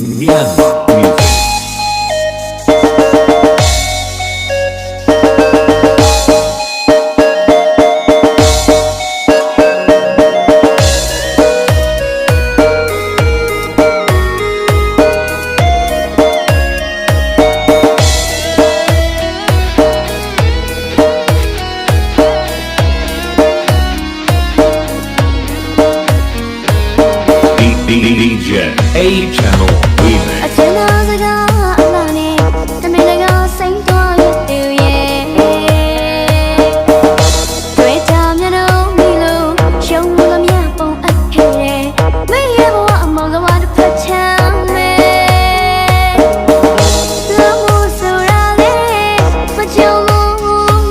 Myanmar music. DJ A Channel Remix. အချမ်းသာစကားအမှန်နဲ့တမင်တကာစိတ်သွားရတူရဲ့တွေ့ကြမြတ်တော့မီလို့ရှုံးလို့မြတ်ပုံအပ်ခဲ့တယ်မင်းရဲ့ဘဝအမောင်ကဘာတစ်ဖက်ချမ်းမဲ့လောမှုဆိုရလေမကြုံလို့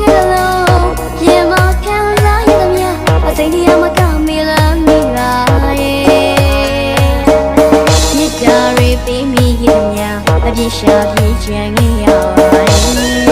ငါလို့ပြေမခံစားရတဲ့မြတ်အစိမ့်တရားမကမီလားမီလားရဲ့မြစ်တာတွေပေးမိရဲ့မြတ်အပြည့်ရှာပြည့်ချင်ရအောင်